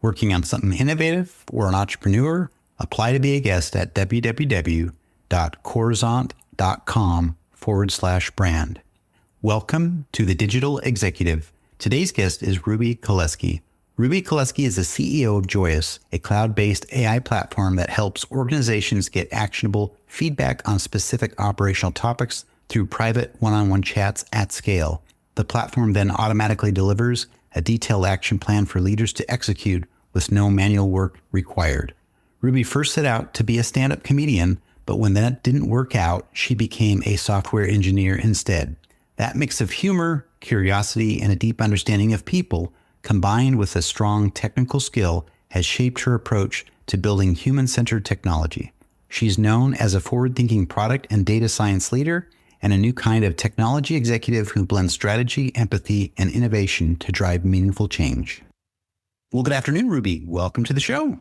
working on something innovative, or an entrepreneur, apply to be a guest at www.coruzant.com/brand. Welcome to the Digital Executive. Today's guest is Ruby Kolesky. Ruby Kolesky is the CEO of Joyous, a cloud-based AI platform that helps organizations get actionable feedback on specific operational topics through private one-on-one chats at scale. The platform then automatically delivers a detailed action plan for leaders to execute with no manual work required. Ruby first set out to be a stand-up comedian, but when that didn't work out, she became a software engineer instead. That mix of humor, curiosity, and a deep understanding of people, combined with a strong technical skill, has shaped her approach to building human-centered technology. She's known as a forward-thinking product and data science leader and a new kind of technology executive who blends strategy, empathy, and innovation to drive meaningful change. Well, good afternoon, Ruby. Welcome to the show.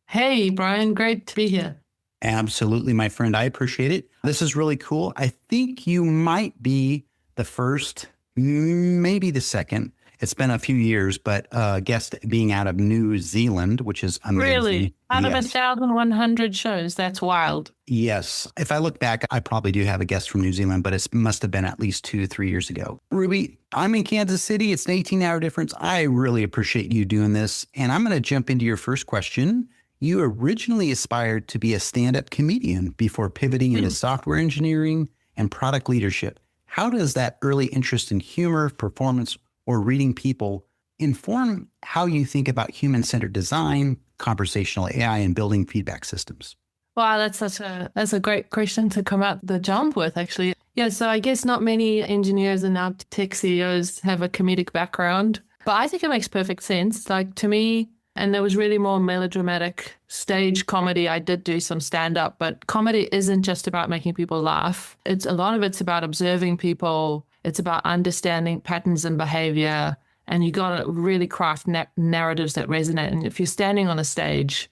Hey, Brian. Great to be here. Absolutely, my friend. I appreciate it. This is really cool. I think you might be the first, maybe the second. It's been a few years, but guest being out of New Zealand, which is amazing. Really? Out of 1,100 shows. That's wild. Yes. If I look back, I probably do have a guest from New Zealand, but it must have been at least 2 to 3 years ago. Ruby, I'm in Kansas City. It's an 18-hour difference. I really appreciate you doing this. And I'm going to jump into your first question. You originally aspired to be a stand-up comedian before pivoting into software engineering and product leadership. How does that early interest in humor, performance, or reading people inform how you think about human-centered design, conversational AI, and building feedback systems? Wow, that's a great question to come out the jump with, actually. Yeah, so I guess not many engineers and now tech CEOs have a comedic background, but I think it makes perfect sense. Like, to me, and there was really more melodramatic stage comedy. I did do some stand-up, but comedy isn't just about making people laugh. A lot of it's about observing people. It's about understanding patterns and behavior, and you got to really craft narratives that resonate. And if you're standing on a stage,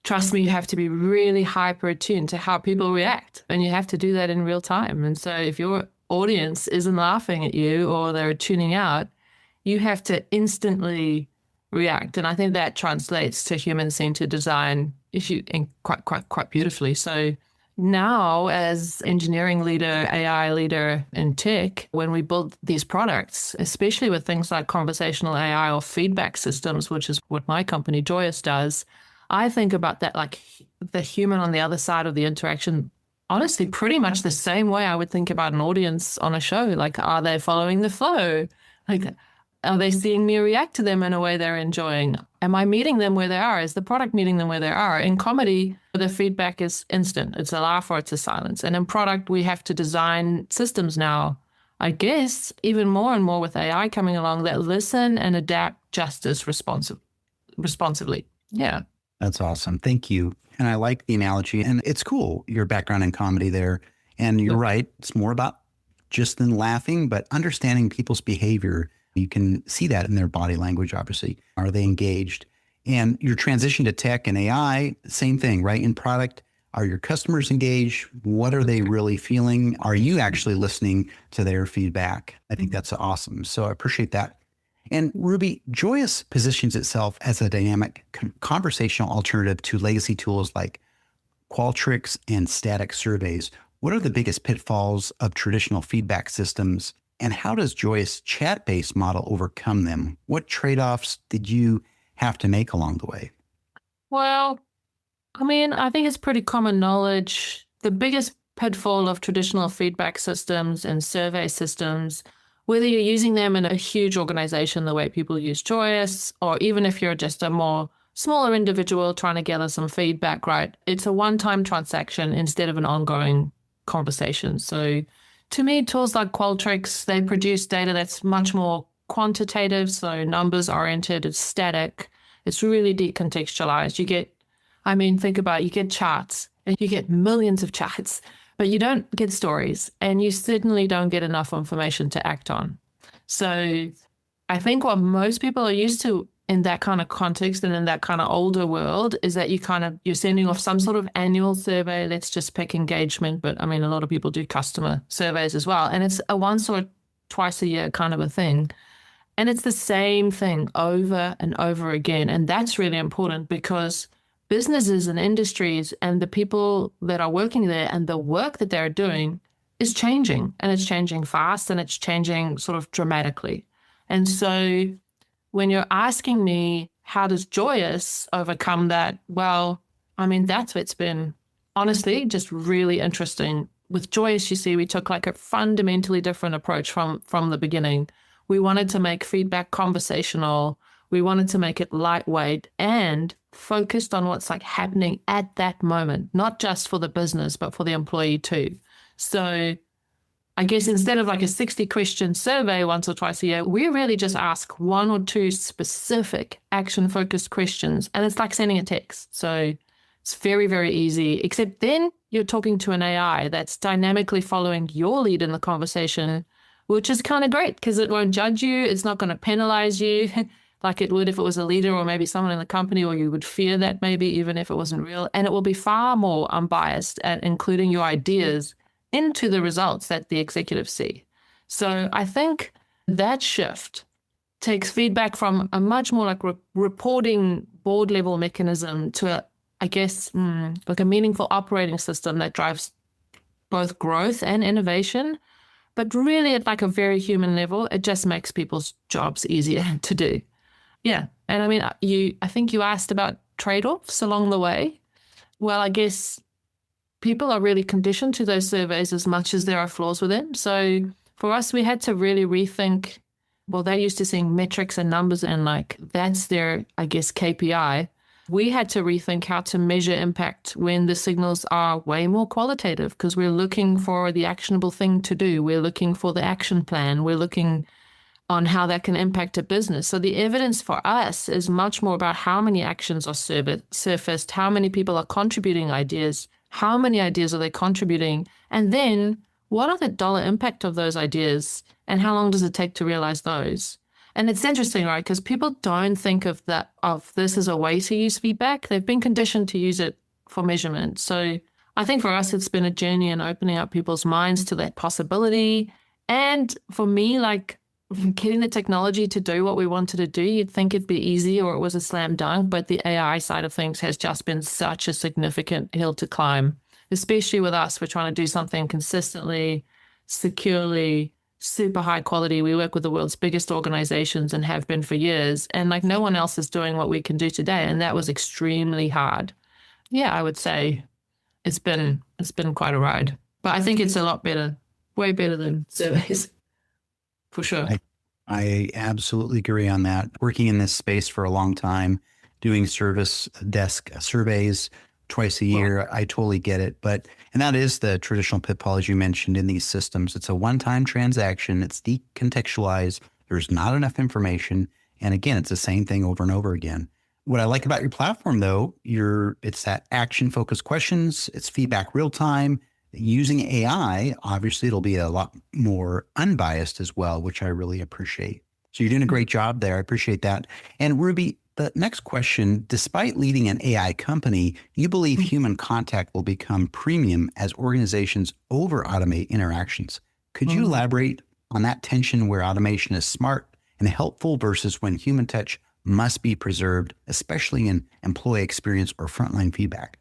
trust me, you have to be really hyper attuned to how people react, and you have to do that in real time. And so if your audience isn't laughing at you or they're tuning out, you have to instantly react. And I think that translates to human-centered design quite beautifully. So now, as engineering leader, AI leader in tech, when we build these products, especially with things like conversational AI or feedback systems, which is what my company Joyous does, I think about that, like the human on the other side of the interaction, honestly, pretty much the same way I would think about an audience on a show. Like, are they following the flow? Like, are they seeing me react to them in a way they're enjoying? Am I meeting them where they are? Is the product meeting them where they are? In comedy, the feedback is instant. It's a laugh or it's a silence. And in product, we have to design systems now, I guess, even more and more with AI coming along, that listen and adapt just as responsively. Yeah. That's awesome. Thank you. And I like the analogy. And it's cool, your background in comedy there. And you're right. It's more about just than laughing, but understanding people's behavior. You can see that in their body language, obviously. Are they engaged? And your transition to tech and AI, same thing, right? In product, are your customers engaged? What are they really feeling? Are you actually listening to their feedback? I think that's awesome. So I appreciate that. And Ruby, Joyous positions itself as a dynamic conversational alternative to legacy tools like Qualtrics and static surveys. What are the biggest pitfalls of traditional feedback systems? And how does Joyous' chat-based model overcome them? What trade-offs did you have to make along the way? Well, I mean, I think it's pretty common knowledge. The biggest pitfall of traditional feedback systems and survey systems, whether you're using them in a huge organization the way people use Joyous, or even if you're just a more smaller individual trying to gather some feedback, right? It's a one-time transaction instead of an ongoing conversation. So to me, tools like Qualtrics, they produce data that's much more quantitative, so numbers oriented, it's static, it's really decontextualized. Think about it, you get charts and you get millions of charts, but you don't get stories, and you certainly don't get enough information to act on. So I think what most people are used to in that kind of context and in that kind of older world is that you're sending off some sort of annual survey. Let's just pick engagement. But I mean, a lot of people do customer surveys as well. And it's a once or twice a year kind of a thing. And it's the same thing over and over again. And that's really important because businesses and industries and the people that are working there and the work that they're doing is changing, and it's changing fast, and it's changing sort of dramatically. And so when you're asking me, how does Joyous overcome that? Well, I mean, that's what's been honestly just really interesting. With Joyous, you see, we took like a fundamentally different approach from the beginning. We wanted to make feedback conversational. We wanted to make it lightweight and focused on what's like happening at that moment, not just for the business, but for the employee too. So I guess instead of like a 60-question survey once or twice a year, we really just ask 1 or 2 specific action-focused questions. And it's like sending a text. So it's very, very easy, except then you're talking to an AI that's dynamically following your lead in the conversation, which is kind of great because it won't judge you. It's not going to penalize you like it would if it was a leader or maybe someone in the company, or you would fear that maybe even if it wasn't real. And it will be far more unbiased at including your ideas into the results that the executives see. So I think that shift takes feedback from a much more like reporting board level mechanism to like a meaningful operating system that drives both growth and innovation, but really at like a very human level, it just makes people's jobs easier to do. Yeah. And I mean, I think you asked about trade-offs along the way. Well, I guess people are really conditioned to those surveys as much as there are flaws with them. So for us, we had to really rethink, well, they're used to seeing metrics and numbers and like that's their, I guess, KPI. We had to rethink how to measure impact when the signals are way more qualitative because we're looking for the actionable thing to do. We're looking for the action plan. We're looking on how that can impact a business. So the evidence for us is much more about how many actions are surfaced, how many people are contributing ideas, how many ideas are they contributing? And then what are the dollar impact of those ideas and how long does it take to realize those? And it's interesting, right? Because people don't think of this as a way to use feedback. They've been conditioned to use it for measurement. So I think for us, it's been a journey in opening up people's minds to that possibility. And for me, like getting the technology to do what we wanted to do, you'd think it'd be easy or it was a slam dunk, but the AI side of things has just been such a significant hill to climb, especially with us. We're trying to do something consistently, securely, super high quality. We work with the world's biggest organizations and have been for years. And like no one else is doing what we can do today. And that was extremely hard. Yeah, I would say it's been quite a ride, but I think it's a lot better, way better than surveys. For sure. I absolutely agree on that. Working in this space for a long time, doing service desk surveys twice a year, I totally get it. And that is the traditional pitfall, as you mentioned, in these systems. It's a one-time transaction. It's decontextualized. There's not enough information. And again, it's the same thing over and over again. What I like about your platform, though, it's that action-focused questions. It's feedback real time. Using AI, obviously, it'll be a lot more unbiased as well, which I really appreciate. So you're doing a great job there. I appreciate that. And Ruby, the next question, despite leading an AI company, you believe human contact will become premium as organizations over-automate interactions. Could you elaborate on that tension where automation is smart and helpful versus when human touch must be preserved, especially in employee experience or frontline feedback?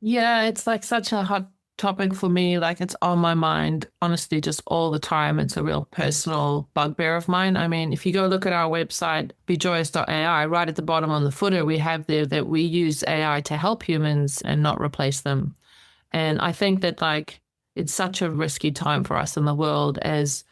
Yeah, it's like such a hot topic for me. Like it's on my mind, honestly, just all the time. It's a real personal bugbear of mine. I mean, if you go look at our website, bejoyous.ai, right at the bottom on the footer, we have there that we use AI to help humans and not replace them. And I think that like it's such a risky time for us in the world, as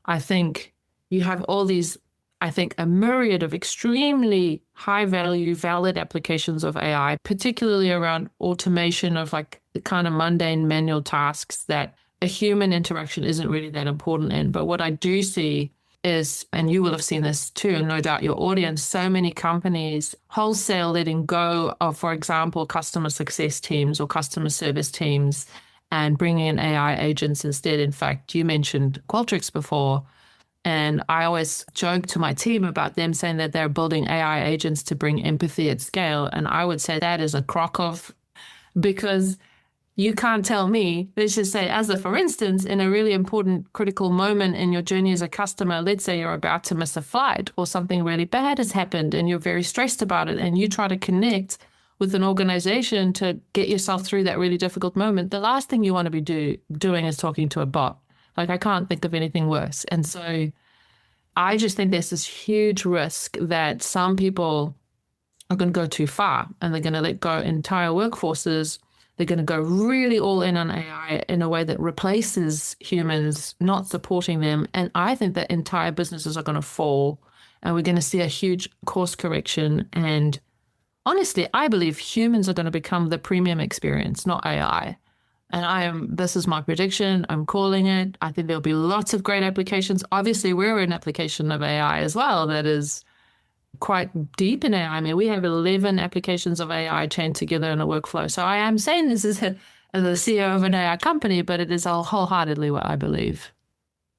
I think you have all these, I think a myriad of extremely high value, valid applications of AI, particularly around automation of like the kind of mundane manual tasks that a human interaction isn't really that important in. But what I do see is, and you will have seen this too, and no doubt your audience, so many companies wholesale letting go of, for example, customer success teams or customer service teams and bringing in AI agents instead. In fact, you mentioned Qualtrics before. And I always joke to my team about them saying that they're building AI agents to bring empathy at scale. And I would say that is a crock of, because You can't tell me, let's just say, for instance, in a really important critical moment in your journey as a customer, let's say you're about to miss a flight or something really bad has happened and you're very stressed about it and you try to connect with an organization to get yourself through that really difficult moment. The last thing you want to be doing is talking to a bot. Like, I can't think of anything worse. And so I just think there's this huge risk that some people are going to go too far and they're going to let go entire workforces. They're going to go really all in on AI in a way that replaces humans, not supporting them. And I think that entire businesses are going to fall and we're going to see a huge course correction. And honestly, I believe humans are going to become the premium experience, not AI. And this is my prediction. I'm calling it. I think there'll be lots of great applications. Obviously, we're an application of AI as well that is quite deep in AI. I mean, we have 11 applications of AI chained together in a workflow. So I am saying this as the CEO of an AI company, but it is all wholeheartedly what I believe.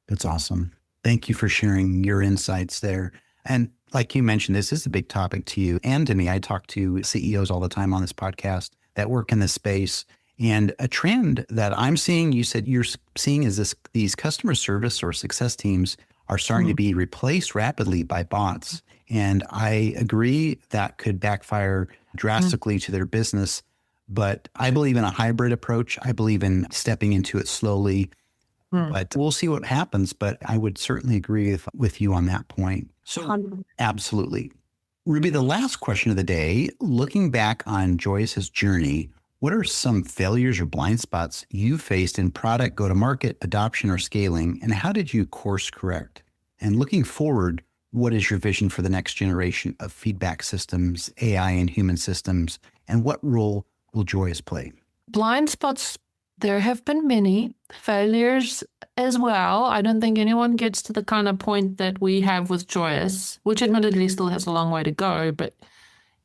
That's awesome. Thank you for sharing your insights there. And like you mentioned, this is a big topic to you and to me. I talk to CEOs all the time on this podcast that work in this space. And a trend that I'm seeing, you said you're seeing, is these customer service or success teams are starting to be replaced rapidly by bots. And I agree that could backfire drastically to their business. But I believe in a hybrid approach. I believe in stepping into it slowly. But we'll see what happens. But I would certainly agree with you on that point. So absolutely. Ruby, the last question of the day, looking back on Joyous's journey, what are some failures or blind spots you faced in product go-to-market, adoption, or scaling? And how did you course correct? And looking forward, what is your vision for the next generation of feedback systems, AI and human systems? And what role will Joyous play? Blind spots, there have been many. Failures as well. I don't think anyone gets to the kind of point that we have with Joyous, which admittedly still has a long way to go, but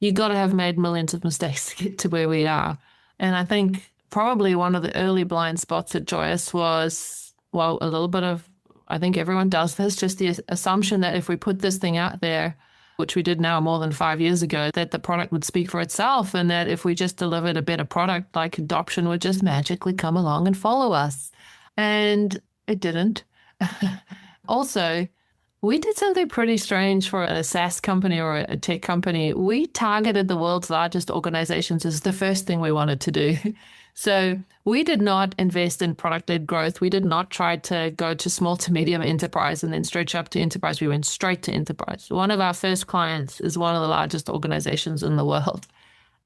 you got to have made millions of mistakes to get to where we are. And I think probably one of the early blind spots at Joyous was, well, a little bit of, I think everyone does this, just the assumption that if we put this thing out there, which we did now more than 5 years ago, that the product would speak for itself and that if we just delivered a better product, like adoption would just magically come along and follow us. And it didn't. Also, we did something pretty strange for a SaaS company or a tech company. We targeted the world's largest organizations as the first thing we wanted to do. So we did not invest in product-led growth. We did not try to go to small to medium enterprise and then stretch up to enterprise. We went straight to enterprise. One of our first clients is one of the largest organizations in the world.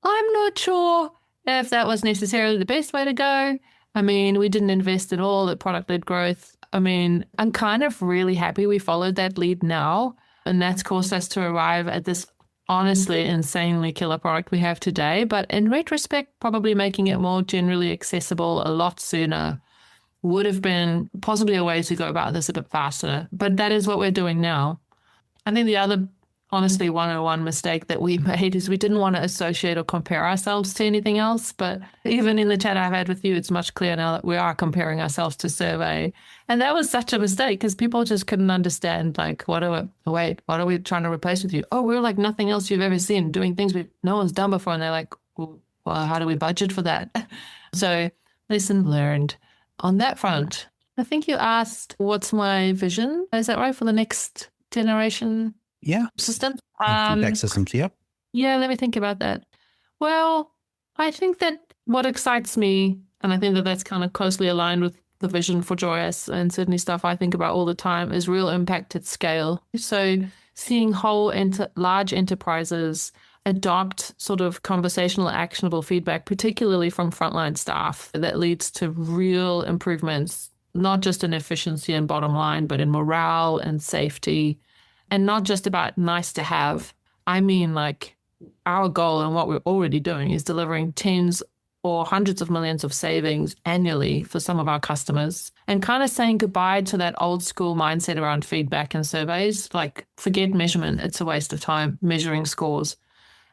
I'm not sure if that was necessarily the best way to go. I mean, we didn't invest at all at product-led growth. I mean, I'm kind of really happy we followed that lead now, and that's caused us to arrive at this honestly insanely killer product we have today. But in retrospect, probably making it more generally accessible a lot sooner would have been possibly a way to go about this a bit faster. But that is what we're doing now. I think the other, honestly, 101 mistake that we made is we didn't want to associate or compare ourselves to anything else. But even in the chat I've had with you, it's much clearer now that we are comparing ourselves to Survey. And that was such a mistake because people just couldn't understand, like, what are we trying to replace with you? Oh, we're like nothing else you've ever seen, doing things no one's done before. And they're like, well, how do we budget for that? So lesson learned on that front. I think you asked, what's my vision? Is that right, for the next generation? Yeah. Systems? Feedback systems, yep. Yeah, let me think about that. Well, I think that what excites me, and I think that that's kind of closely aligned with the vision for Joyous and certainly stuff I think about all the time, is real impact at scale. So seeing large enterprises adopt sort of conversational, actionable feedback, particularly from frontline staff, that leads to real improvements, not just in efficiency and bottom line, but in morale and safety. And not just about nice to have. I mean, like, our goal and what we're already doing is delivering tens or hundreds of millions of savings annually for some of our customers, and kind of saying goodbye to that old school mindset around feedback and surveys. Like, forget measurement. It's a waste of time measuring scores.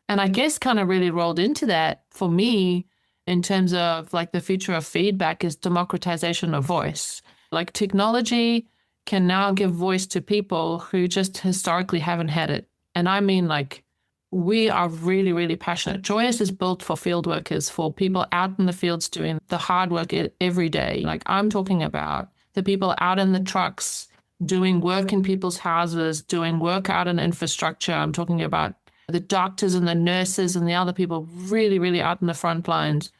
And I guess kind of really rolled into that for me in terms of like the future of feedback is democratization of voice. Like, technology can now give voice to people who just historically haven't had it. And I mean, like, we are really, really passionate. Joyous is built for field workers, for people out in the fields doing the hard work every day. Like I'm talking about the people out in the trucks doing work in people's houses, doing work out in infrastructure. I'm talking about the doctors and the nurses and the other people really, really out in the front lines.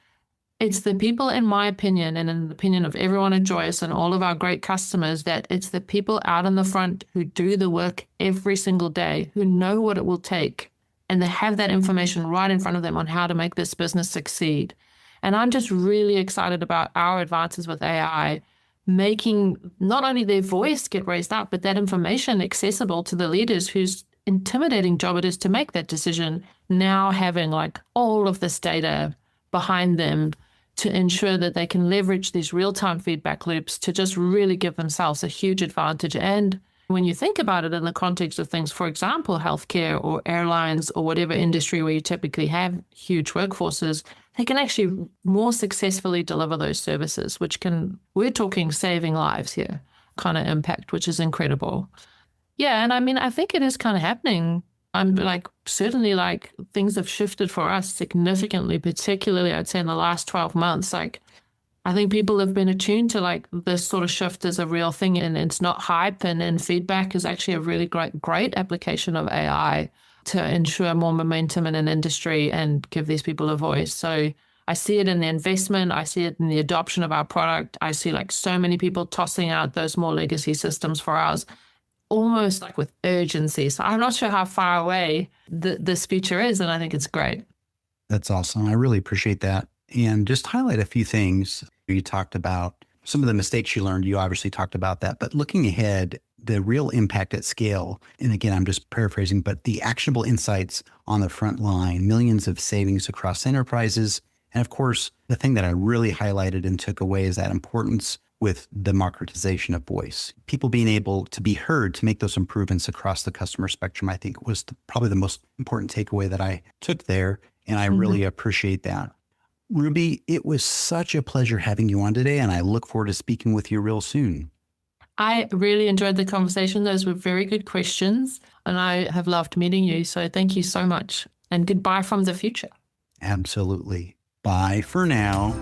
It's the people, in my opinion, and in the opinion of everyone at Joyous and all of our great customers, that it's the people out in the front who do the work every single day, who know what it will take, and they have that information right in front of them on how to make this business succeed. And I'm just really excited about our advances with AI, making not only their voice get raised up, but that information accessible to the leaders whose intimidating job it is to make that decision, now having like all of this data behind them to ensure that they can leverage these real-time feedback loops to just really give themselves a huge advantage. And when you think about it in the context of things, for example, healthcare or airlines or whatever industry where you typically have huge workforces, they can actually more successfully deliver those services, we're talking saving lives here, kind of impact, which is incredible. Yeah, and I mean, I think it is kind of happening. I'm like, certainly like things have shifted for us significantly, particularly I'd say in the last 12 months. Like, I think people have been attuned to like this sort of shift as a real thing, and it's not hype, and feedback is actually a really great application of AI to ensure more momentum in an industry and give these people a voice. So I see it in the investment. I see it in the adoption of our product. I see like so many people tossing out those more legacy systems for us, almost like with urgency. So I'm not sure how far away this future is, and I think it's great. That's awesome. I really appreciate that. And just highlight a few things. You talked about some of the mistakes you learned. You obviously talked about that, but looking ahead, the real impact at scale, and again, I'm just paraphrasing, but the actionable insights on the front line, millions of savings across enterprises. And of course, the thing that I really highlighted and took away is that importance with democratization of voice. People being able to be heard to make those improvements across the customer spectrum, I think was probably the most important takeaway that I took there. And I really appreciate that. Ruby, it was such a pleasure having you on today, and I look forward to speaking with you real soon. I really enjoyed the conversation. Those were very good questions, and I have loved meeting you. So thank you so much, and goodbye from the future. Absolutely. Bye for now.